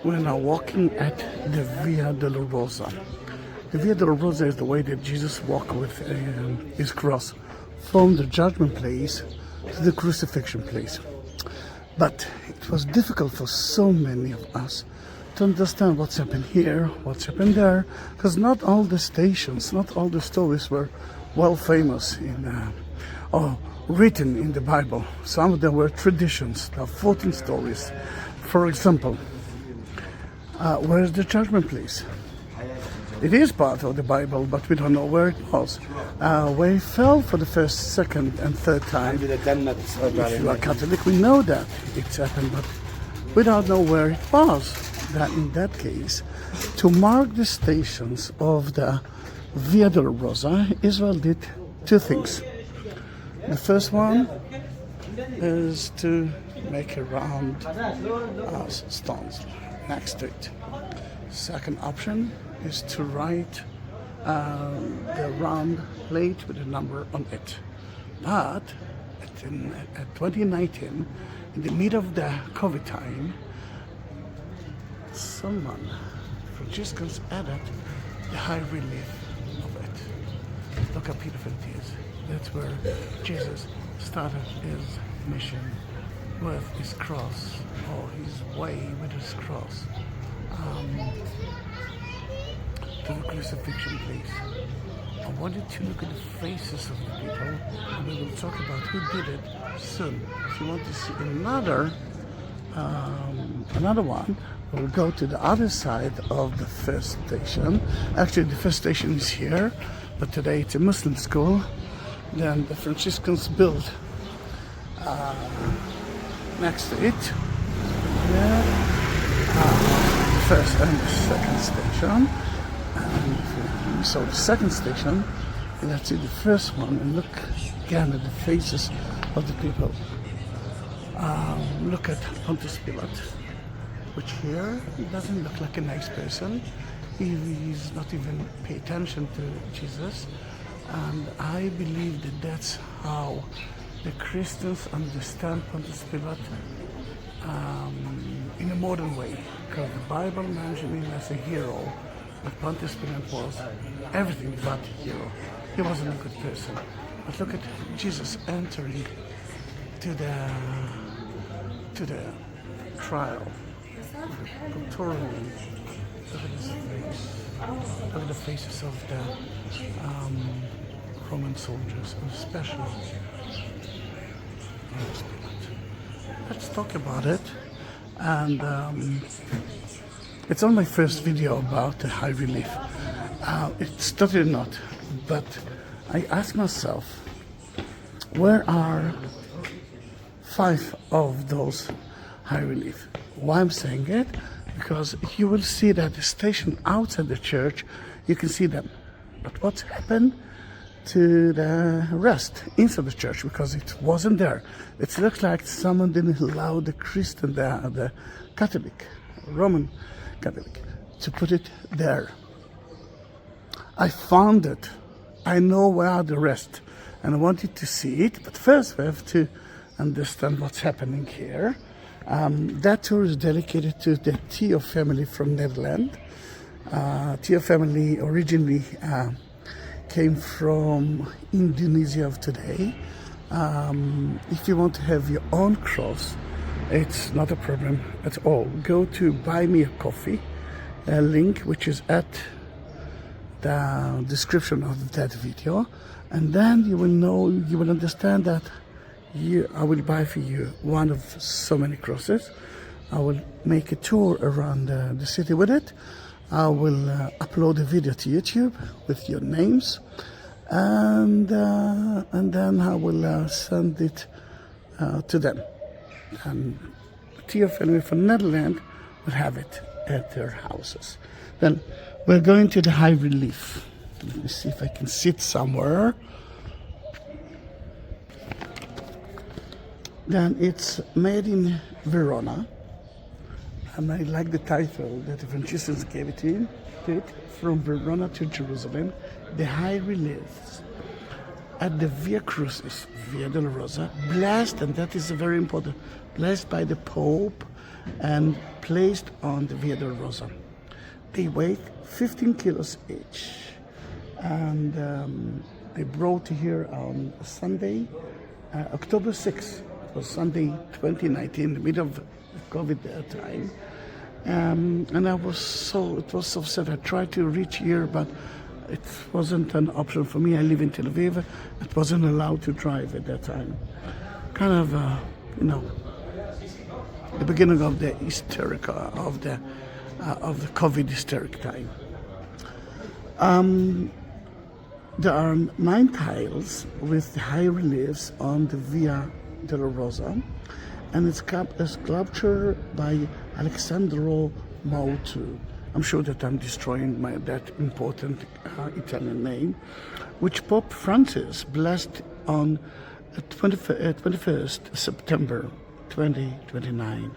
We're now walking at the Via Dolorosa. The Via Dolorosa is the way that Jesus walked with his cross from the judgment place to the crucifixion place. But it was difficult for so many of us to understand what's happened here, what's happened there, because not all the stations, not all the stories were well famous or written in the Bible. Some of them were traditions. There are 14 stories. For example, where is the judgment place? It is part of the Bible, but we don't know where it was. Where it fell for the first, second, and third time. If you are Catholic, we know that it's happened, but we don't know where it was. That in that case, to mark the stations of the Via Dolorosa, Israel did two things. The first one is to make a round stones next to it. Second option is to write the round plate with a number on it. But at 2019, in the middle of the COVID time, someone, Franciscans, added the high relief of it. Look how beautiful it is. That's where Jesus started his mission with his cross, or his way with his cross, to the crucifixion place. I wanted to look at the faces of the people, and we will talk about who did it soon. If you want to see another one, we'll go to the other side of the first station. Actually, the first station is here, but today it's a Muslim school. Then the Franciscans built next to it. There, the first and the second station. And if we saw the second station, let's see the first one and look again at the faces of the people. Look at Pontius Pilate, which here he doesn't look like a nice person. He's not even pay attention to Jesus. And I believe that that's how the Christians understand Pontius Pilate in a modern way, because the Bible mentioned him as a hero, but Pontius Pilate was everything but a hero. He wasn't a good person. But look at Jesus entering to the trial, the praetorium. Look at his face. Look at the faces of the Roman soldiers, and especially Pontius Pilate. Let's talk about it. And it's on my first video about the high relief. It's totally not, but I asked myself, where are 5 of those high relief? Why I'm saying it? Because you will see that the station outside the church, you can see them. But what's happened to the rest inside the church, because it wasn't there? It looks like someone didn't allow the Christian, the Catholic, Roman Catholic, to put it there. I found it. I know where are the rest, and I wanted to see it. But first, we have to understand what's happening here. That tour is dedicated to the Theo family from Netherlands. Theo family originally came from Indonesia of today. If you want to have your own cross, it's not a problem at all. Go to Buy Me a Coffee, a link which is at the description of that video, and then you will understand that I will buy for you one of so many crosses. I will make a tour around the city with it. I will upload a video to YouTube with your names, and then I will send it to them. And Theo family from Netherlands will have it at their houses. Then we're going to the high relief. Let me see if I can sit somewhere. Then it's made in Verona, and I like the title that the Franciscans gave it to it, From Verona to Jerusalem, the high reliefs at the Via Crucis, Via Dolorosa, blessed, and that is very important, blessed by the Pope and placed on the Via Dolorosa. They weigh 15 kilos each, and they brought here on Sunday, October 6th. It was Sunday 2019, the middle of COVID time. And it was so sad. I tried to reach here, but it wasn't an option for me. I live in Tel Aviv. It wasn't allowed to drive at that time. Kind of, the beginning of the hysteric, of the COVID hysteric time. There are 9 tiles with high reliefs on the Via Dolorosa, and it's a sculpture by Alessandro Mutto. I'm sure that I'm destroying that important Italian name, which Pope Francis blessed on 21st September 2029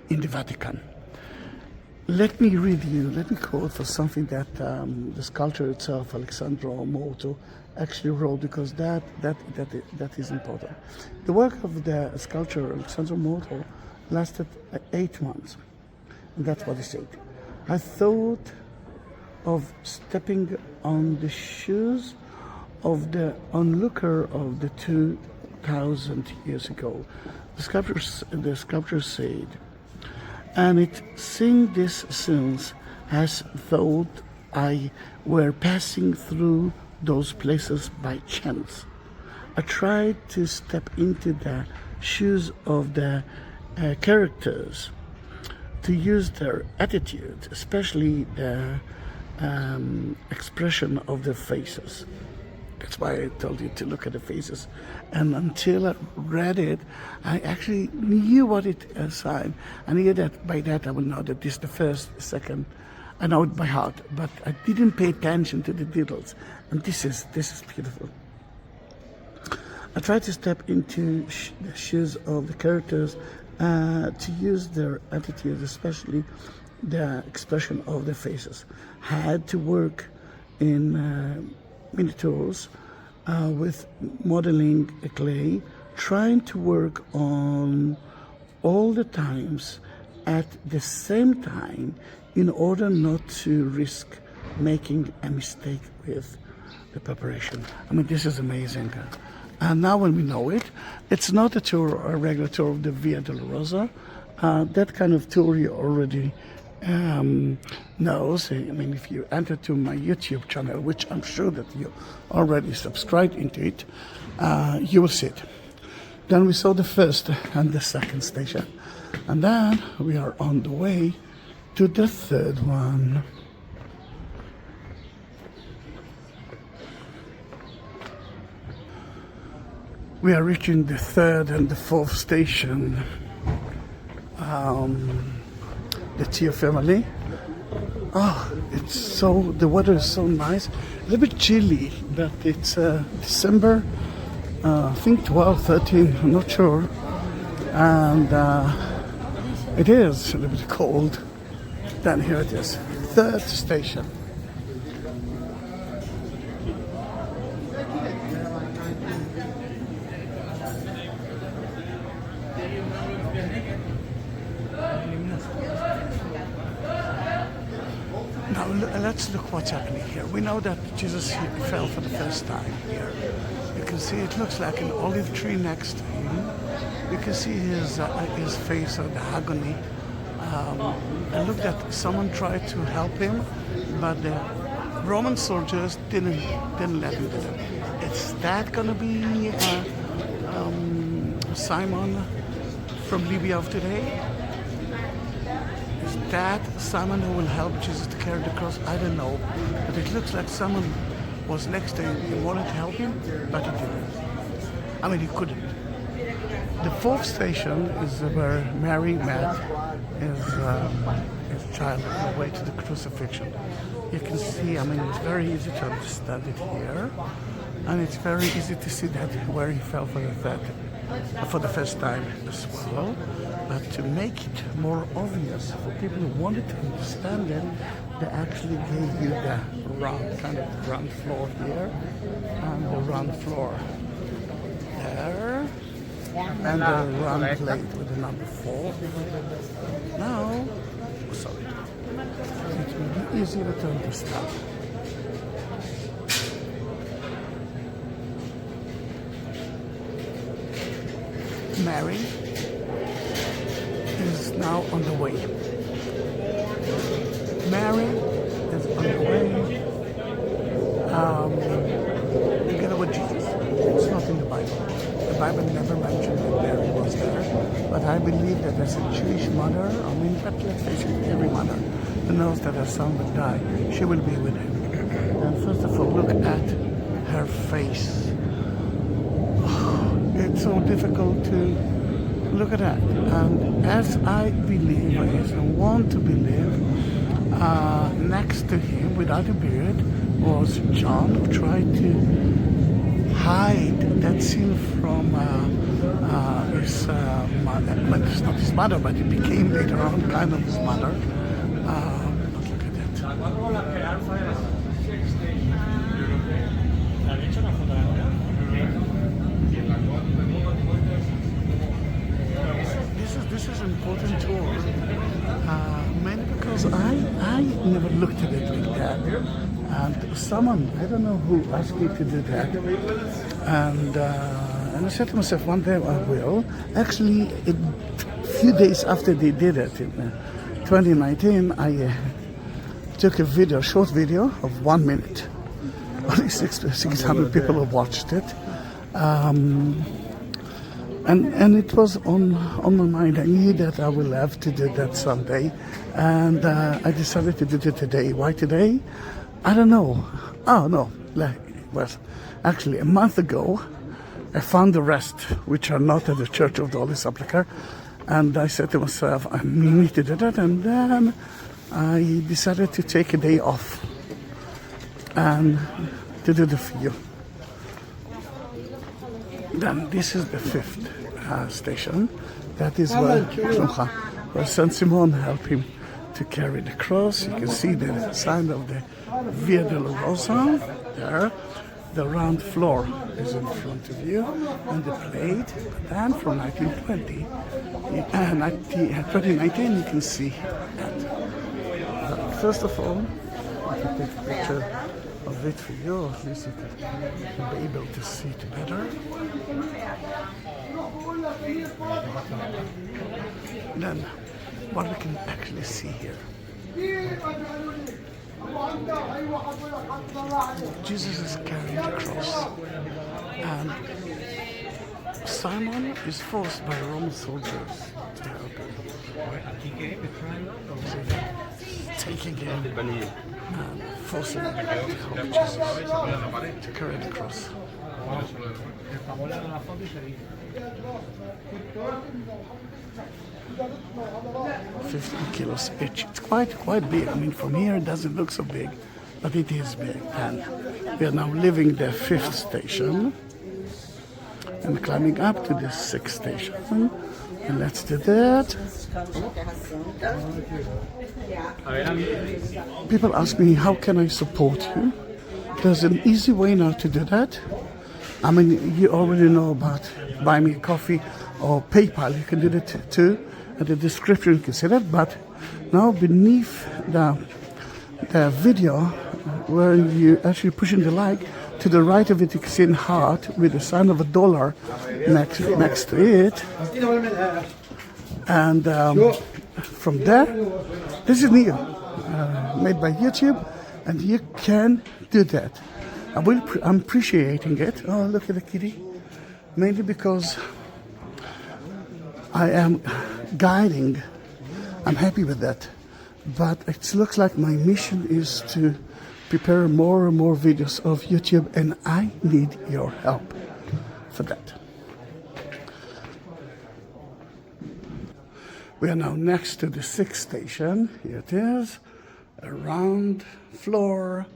in the Vatican. Let me quote for something that the sculptor itself, Alessandro Mutto, actually wrote, because that is important. The work of the sculptor Alessandro Mutto lasted 8 months, and that's what he said. I thought of stepping on the shoes of the onlooker of the 2,000 years ago. The sculptor said, and it seeing this since as thought I were passing through those places by chance. I tried to step into the shoes of the characters, to use their attitude, especially the expression of their faces. That's why I told you to look at the faces. And until I read it, I actually knew what it signed. I knew that by that I would know that this is the first, second. I know it by heart, but I didn't pay attention to the details. And this is beautiful. I tried to step into the shoes of the characters, to use their attitude, especially the expression of their faces. I had to work in miniatures with modeling clay, trying to work on all the times at the same time in order not to risk making a mistake with the preparation. I mean, this is amazing. And now when we know it, it's not a regular tour of the Via Dolorosa. That kind of tour you already knows. I mean, if you enter to my YouTube channel, which I'm sure that you already subscribed into it, you will see it. Then we saw the first and the second station. And then we are on the way to the third one. We are reaching the third and the fourth station. The Tio family. Oh, the weather is so nice. A little bit chilly, but it's December, I think 12, 13, I'm not sure. And it is a little bit cold. Then here it is, third station. Now let's look what's happening here. We know that Jesus fell for the first time here. You can see it looks like an olive tree next to him. You can see his face of the agony. And look that someone tried to help him, but the Roman soldiers didn't let him do it. Is that gonna be Simon from Libya of today? Is that Simon who will help Jesus to carry the cross? I don't know, but it looks like someone was next to him. He wanted to help him, but he didn't. I mean, he couldn't. The fourth station is where Mary met his child on the way to the crucifixion. You can see, I mean, it's very easy to understand it here, and it's very easy to see that where he fell for the first time as well. But to make it more obvious for people who wanted to understand it, they actually gave you the round floor here and the round floor there. and the round plate with the number 4. Now, sorry, it will be easier to understand. Mary is now on the way. Mary is on the way together with Jesus. It's not in the Bible. The Bible never mentioned that Mary was there, but I believe that as a Jewish mother, but let's face it, every mother who knows that her son will die, she will be with him. And first of all, look at her face. It's so difficult to look at that. And as I believe, as I want to believe, next to him, without a beard, was John, who tried to hide that scene from his mother. But it's not his mother, but it became later on kind of his mother. But look at that. This is an important tour, mainly because I never looked at it like that. And someone, I don't know who, asked me to do that. And I said to myself, one day I will. Actually, a few days after they did it, in 2019, I took a video, short video of 1 minute. Only 600 people have watched it. And it was on my mind. I knew that I will have to do that someday. And I decided to do it today. Why today? I don't know. Oh, no. Well, actually, a month ago, I found the rest, which are not at the Church of the Holy Sepulchre. And I said to myself, I need to do that. And then I decided to take a day off and to do the video. Then this is the 5th station. That is where Saint Simon helped him to carry the cross. You can see the sign of the Via Dolorosa there. The round floor is in front of you, and the plate. And from 1920 and 2019, you can see that. But first of all, I can take a picture of it for you, at least you can be able to see it better. Then, what we can actually see here. Jesus is carrying the cross, and Simon is forced by Roman soldiers to help him. Taking him and forcing him to help Jesus to carry the cross. 15 kilos each. It's quite big. I mean, from here it doesn't look so big, but it is big. And we are now leaving the 5th station and climbing up to the 6th station. And let's do that. People ask me, how can I support you? There's an easy way now to do that. I mean, you already know about Buy Me a Coffee or PayPal. You can do that too. At the description you can see that. But now beneath the video, where you actually pushing the like, to the right of it you can see a heart with the sign of $1 next to it. And from there, this is new, made by YouTube, and you can do that. I'm appreciating it. Oh, look at the kitty. Mainly because I am guiding. I'm happy with that. But it looks like my mission is to prepare more and more videos of YouTube, and I need your help for that. We are now next to the 6th station. Here it is. A round floor,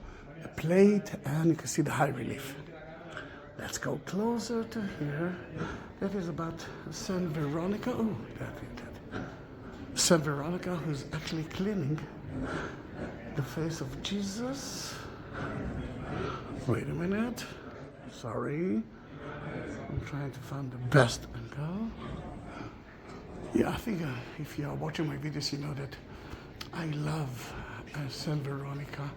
a plate, and you can see the high relief. Let's go closer to here. That is about Saint Veronica. Oh, that. Saint Veronica, who's actually cleaning the face of Jesus. Wait a minute. Sorry. I'm trying to find the best angle. Yeah, I think if you are watching my videos, you know that I love Saint Veronica,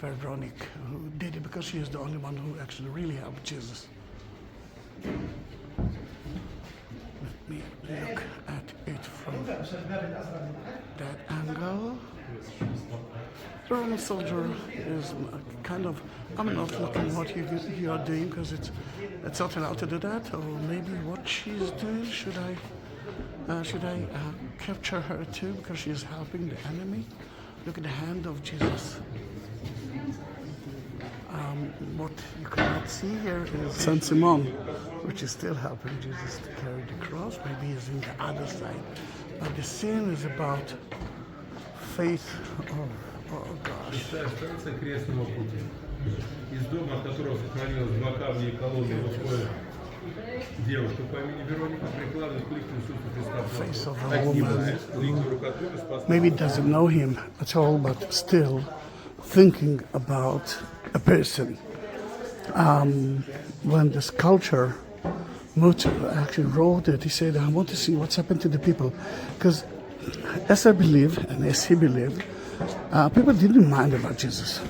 Veronique, who did it because she is the only one who actually really helped Jesus. Let me look at it from that angle. The Roman soldier is kind of, I'm not looking what you are doing because it's not allowed to do that, or maybe what she's doing. Should I capture her too because she is helping the enemy? Look at the hand of Jesus. What you cannot see here is Saint Simon, which is still helping Jesus to carry the cross. Maybe he's in the other side. But the scene is about faith. Oh gosh. Станция крестного пути. Из дома, от которого сохранилась два камня и колонны, выходит девушка по имени Вероника, прикладывает к лику Иисуса Face Христа. of a woman maybe doesn't know him at all, but still thinking about a person. When the sculptor Mutto actually wrote it, he said, I want to see what's happened to the people. Because as I believe, and as he believed, people didn't mind about Jesus.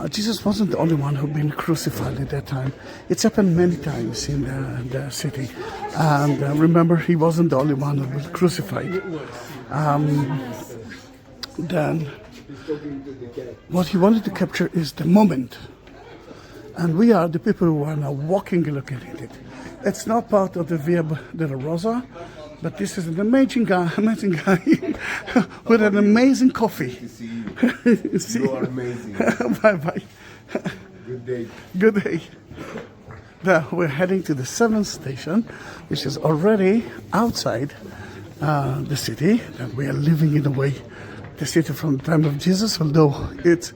Jesus wasn't the only one who'd been crucified at that time. It's happened many times in the city. And remember, he wasn't the only one who was crucified. Then, what he wanted to capture is the moment. And we are the people who are now walking and looking at it. It's not part of the Via Dolorosa, but this is an amazing guy with an amazing coffee. See you are amazing. Bye-bye. Good day. Good day. Now we're heading to the 7th station, which is already outside the city. And we are living in a way the city from the time of Jesus, although it's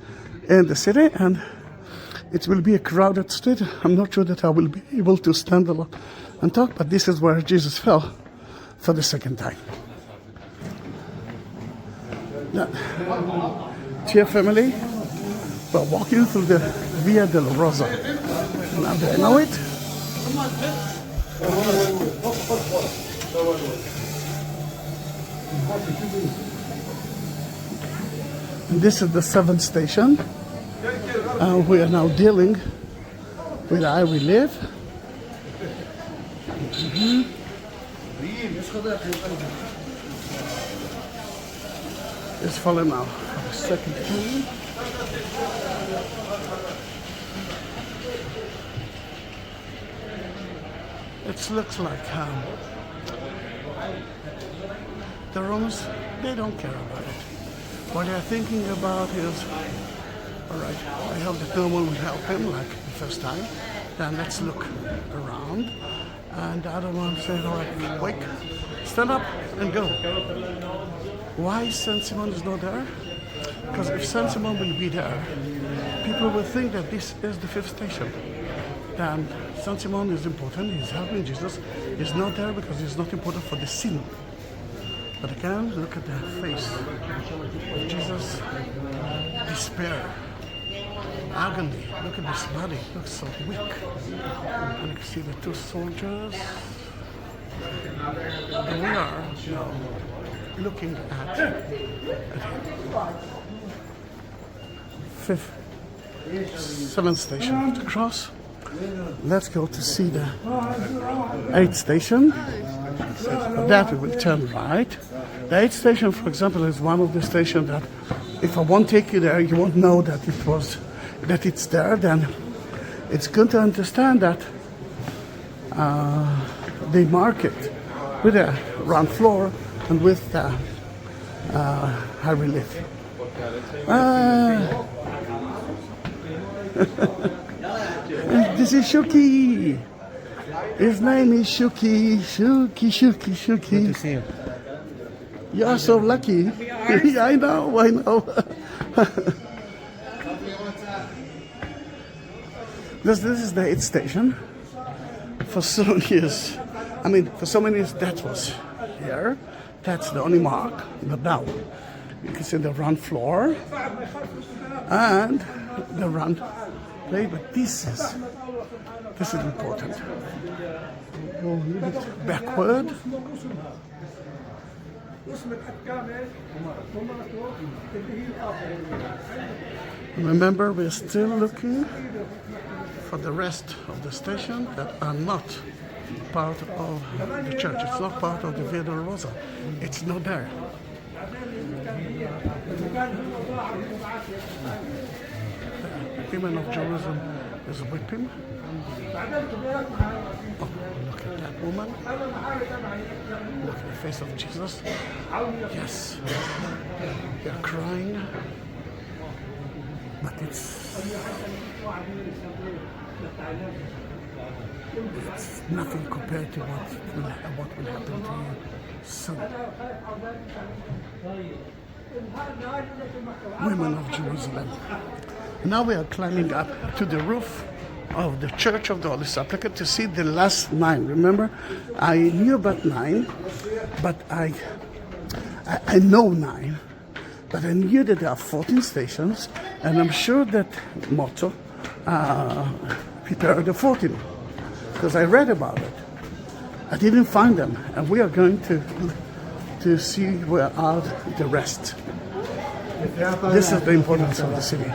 in the city, and it will be a crowded street. I'm not sure that I will be able to stand a lot and talk, but this is where Jesus fell for the second time. Now, dear family, we're walking through the Via Dolorosa. Now, do I know it? And this is the 7th station. We are now dealing with I Will Live. It's falling now. Second time. It looks like the Romans, they don't care about it. What they're thinking about is, all right, I hope that no one will help him like the first time. Then let's look around. And the other one said, all right, wake, stand up and go. Why Saint Simon is not there? Because if Saint Simon will be there, people will think that this is the 5th station. Then Saint Simon is important, he's helping Jesus. He's not there because he's not important for the sin. But again, look at the face of Jesus, despair, agony. Look at this body, it looks so weak. And you can see the 2 soldiers. And we are now looking at him. 7th station of the cross. Let's go to see the 8th station. For that we will turn right. The 8th station, for example, is one of the stations that if I won't take you there, you won't know that it's there. Then it's good to understand that they mark it with a round floor and with the high relief. This is Shuki. His name is Shuki. Shuki. Good to see you. You are so lucky. I know. This is the 8th station. For so many years, that was here. That's the only mark. But now, you can see the round floor and the round play, but this is important. Go a little bit backward. Remember, we're still looking for the rest of the station that are not part of the church. It's not part of the Via Dolorosa. It's not there. The women of Jerusalem is whipping. Oh, look at that woman. Look at the face of Jesus. Yes. They're crying. But it's nothing compared to what will happen to you soon. Women of Jerusalem. Now we are climbing up to the roof of the Church of the Holy Sepulchre to see the last 9. Remember, I knew about 9, but I know 9, but I knew that there are 14 stations, and I'm sure that Mutto prepared the 14 because I read about it. I didn't find them, and we are going to see where are the rest. This is the importance of the city.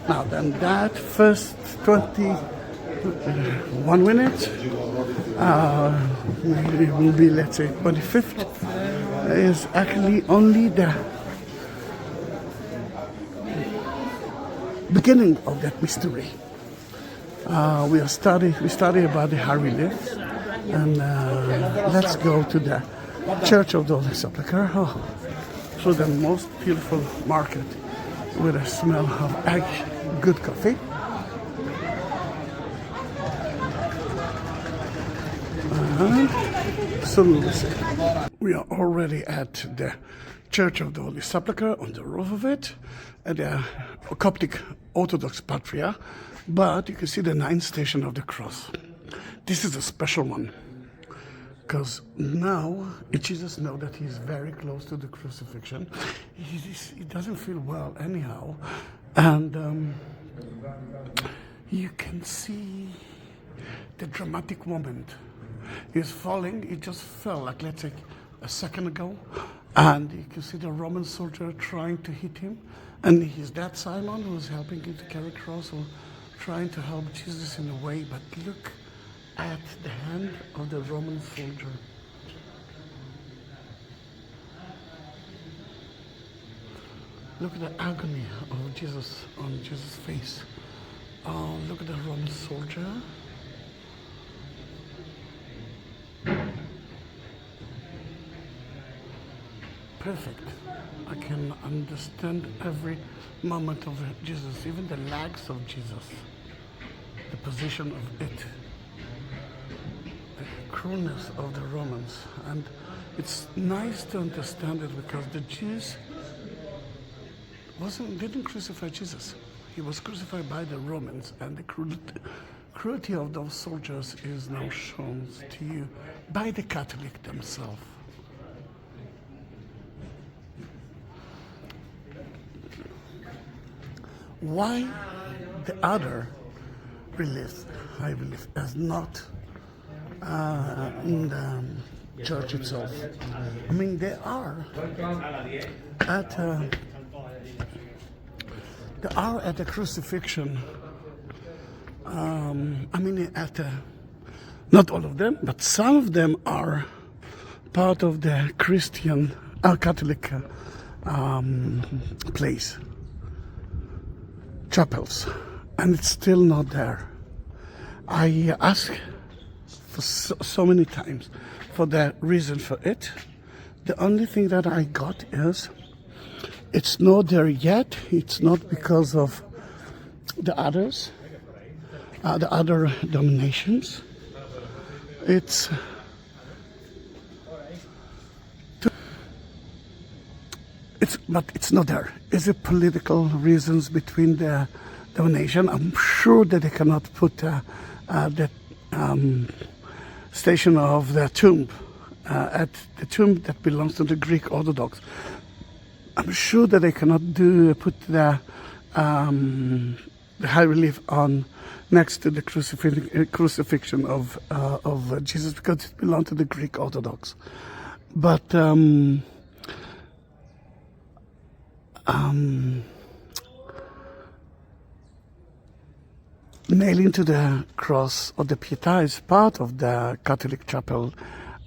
Now then, that first 21 minutes will be, let's say, 25th, is actually only the beginning of that mystery. We study about the high relief, and let's go to the Church of the Holy Sepulchre, through the most beautiful market with a smell of good coffee. We are already at the Church of the Holy Sepulchre on the roof of it, at the Coptic Orthodox Patria, but you can see the 9th station of the cross. This is a special one, because now Jesus knows that he's very close to the crucifixion. He doesn't feel well anyhow, and you can see the dramatic moment. He's falling. He just fell, like, let's say, a second ago, and you can see the Roman soldier trying to hit him, and he's that Simon who's helping him to carry cross, or trying to help Jesus in a way. But look at the hand of the Roman soldier. Look at the agony of Jesus on Jesus' face. Oh, look at the Roman soldier. Perfect. I can understand every moment of Jesus, even the legs of Jesus, the position of it, the cruelness of the Romans. And it's nice to understand it because the Jews didn't crucify Jesus. He was crucified by the Romans, and the cruelty of those soldiers is now shown to you by the Catholic themselves. Why the other relief, high relief, is not in the church itself? I mean, they are at the crucifixion. Not all of them, but some of them are part of the Christian Catholic place. Chapels, and it's still not there. I asked for so many times for the reason for it. The only thing that I got is it's not there yet. It's not because of the others, the other denominations. But it's not there. Is it political reasons between the donation? I'm sure that they cannot put the station of the tomb at the tomb that belongs to the Greek Orthodox. I'm sure that they cannot put the high relief on next to the crucifixion of Jesus, because it belonged to the Greek Orthodox. But nailing to the cross or the Pietà is part of the Catholic Chapel.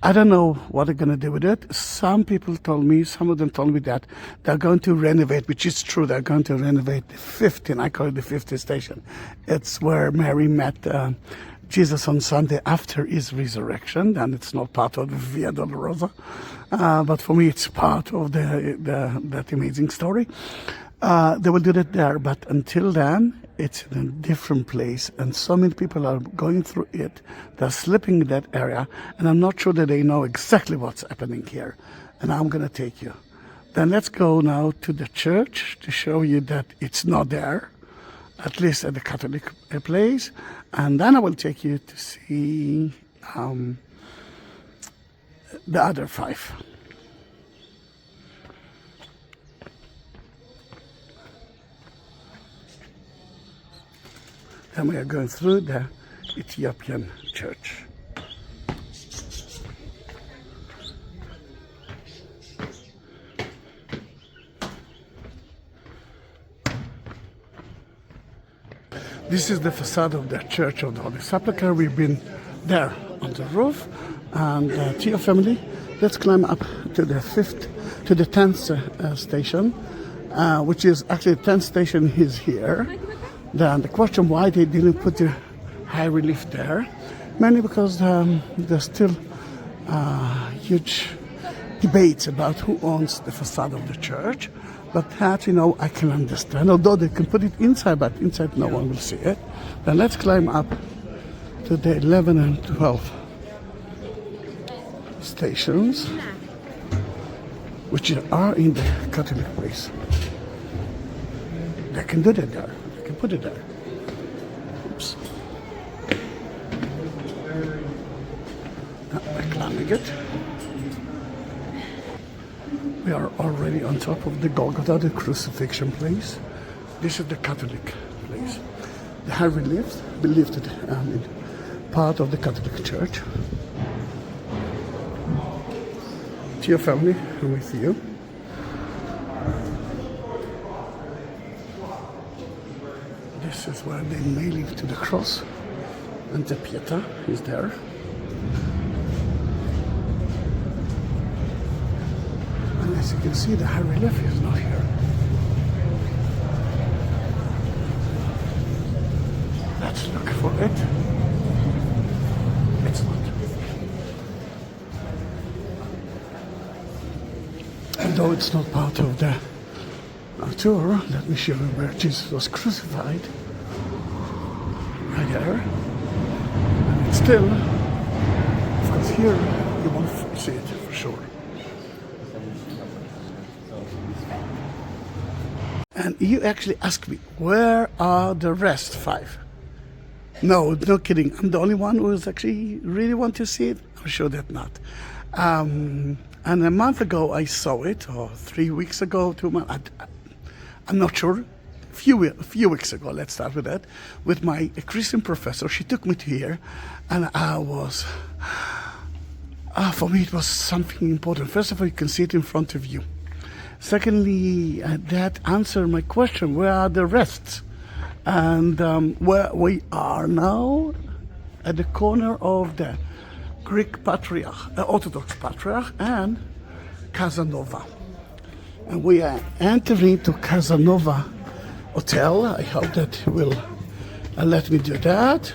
I don't know what they're going to do with it. Some people told me, some of them told me that they're going to renovate, which is true. They're going to renovate the 15th, I call it the 50th station. It's where Mary met Jesus on Sunday after his resurrection, and it's not part of the Via Dolorosa. But for me, it's part of that amazing story. They will do that there, but until then, it's in a different place, and so many people are going through it. They're slipping in that area, and I'm not sure that they know exactly what's happening here. And I'm going to take you. Then let's go now to the church to show you that it's not there, at least at the Catholic place. And then I will take you to see the other 5. And we are going through the Ethiopian church. This is the facade of the Church of the Holy Sepulchre. We've been there on the roof. And to your family, let's climb up to the 10th station, which is actually the 10th station is here. Then the question why they didn't put the high relief there, mainly because there's still huge debates about who owns the facade of the church. But that, you know, I can understand, although they can put it inside, but inside no one will see it. Then let's climb up to the 11 and 12 stations, which are in the Catholic place. They can do that there. They can put it there. Oops. Now we're climbing it. We are already on top of the Golgotha, the crucifixion place. This is the Catholic place. The high reliefs believed it part of the Catholic Church. To your family, I'm with you. This is where they nail it to the cross, and the Pietà is there. And as you can see, the high relief is not here. Let's look for it. It's not. Although it's not part of the tour, let me show you where Jesus was crucified. Right there. And it's still, of course, here you won't see it for sure. And you actually ask me, where are the rest 5? No, no kidding. I'm the only one who is actually really want to see it. I'm sure that not. And a month ago I saw it, or 3 weeks ago, 2 months. I'm not sure. A few weeks ago, let's start with that. With my Christian professor, she took me to here, and I was. For me, it was something important. First of all, you can see it in front of you. Secondly, that answered my question: where are the rest? And where we are now, at the corner of the Greek Patriarch, Orthodox Patriarch, and Casanova. And we are entering to Casanova Hotel. I hope that he will let me do that.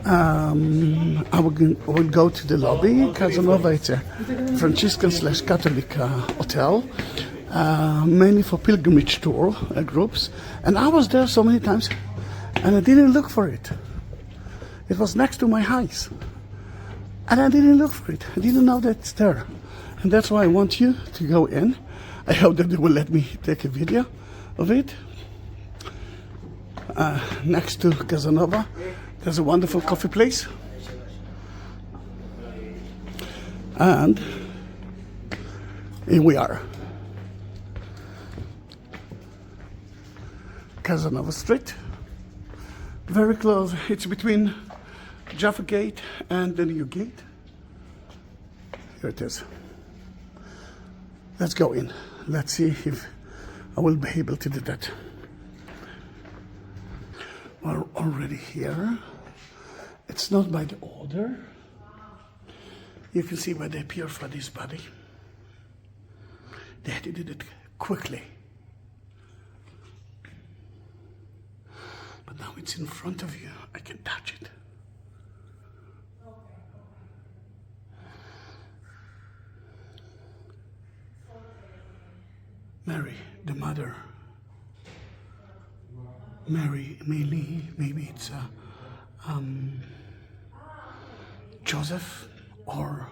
I will go to the lobby. Casanova, it's a Franciscan/Catholic hotel, mainly for pilgrimage tour groups. And I was there so many times, and I didn't look for it. It was next to my house. And I didn't look for it. I didn't know that it's there. And that's why I want you to go in. I hope that they will let me take a video of it. Next to Casanova, there's a wonderful coffee place. And here we are. Casanova Street. Very close. It's between Jaffa Gate and the new gate. Here it is. Let's go in. Let's see if I will be able to do that. We're already here. It's not by the order. You can see why they purified this body. They had to do it quickly. But now it's in front of you. I can touch it. Mary, the mother. Mary, maybe it's Joseph or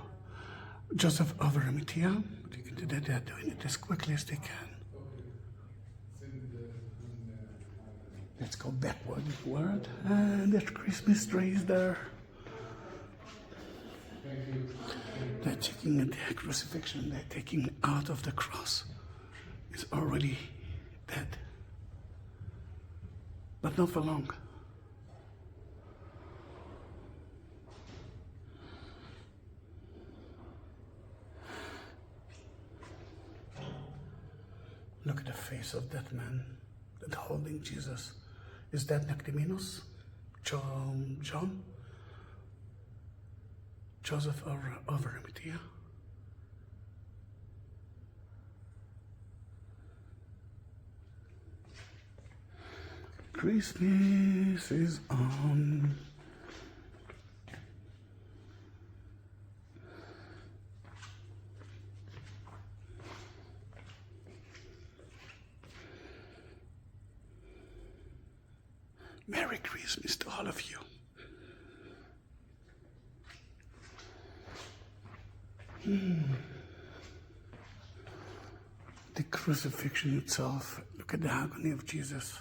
Joseph of Arimathea. They're doing it as quickly as they can. Let's go backward, and the Christmas tree is there. They're taking the crucifixion, they're taking out of the cross. It's already dead. But not for long. Look at the face of that man that holding Jesus. Is that Nicodemus? John? Joseph of Arimathea? Christmas is on. Merry Christmas to all of you. The crucifixion itself, look at the agony of Jesus.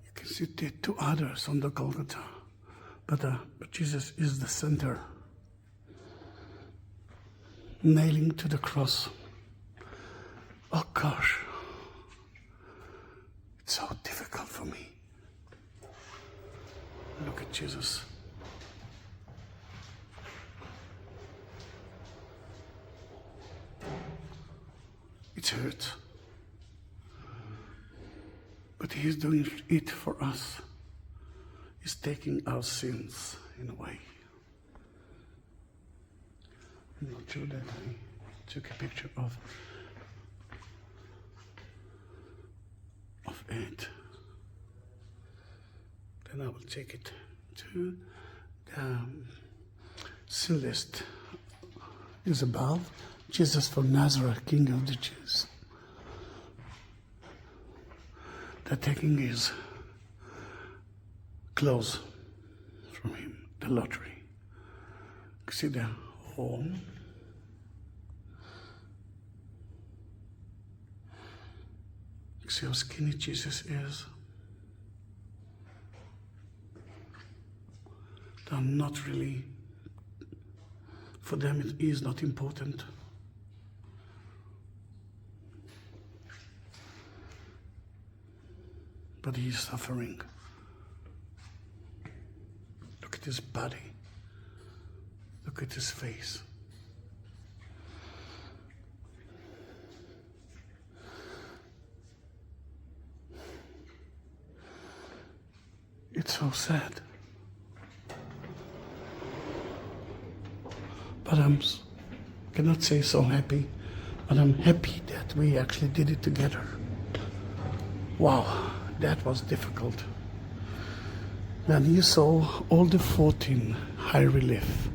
You can see the two others on the Golgotha. But Jesus is the center, nailing to the cross. Oh gosh, it's so difficult for me. Look at Jesus. It hurts, but He's doing it for us. He's taking our sins in a way. I'm not sure that I took a picture of it. Then I will take it to the sin list. Is above Jesus from Nazareth, King of the Jews. They're taking his clothes from him, the lottery. See the hole. See how skinny Jesus is. They're not really, for them it is not important. But he is suffering. Look at his body. Look at his face. It's so sad. But cannot say so happy, but I'm happy that we actually did it together. Wow, that was difficult. Then you saw all the 14 high relief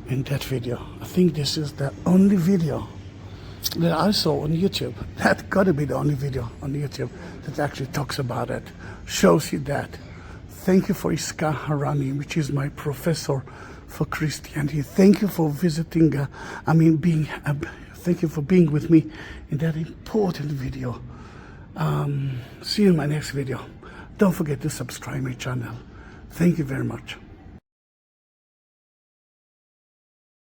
in that video. I think this is the only video that I saw on YouTube. That gotta be the only video on YouTube that actually talks about it, shows you that. Thank you for Iska Harani, which is my professor for Christianity. Thank you for visiting, thank you for being with me in that important video. See you in my next video. Don't forget to subscribe my channel. Thank you very much.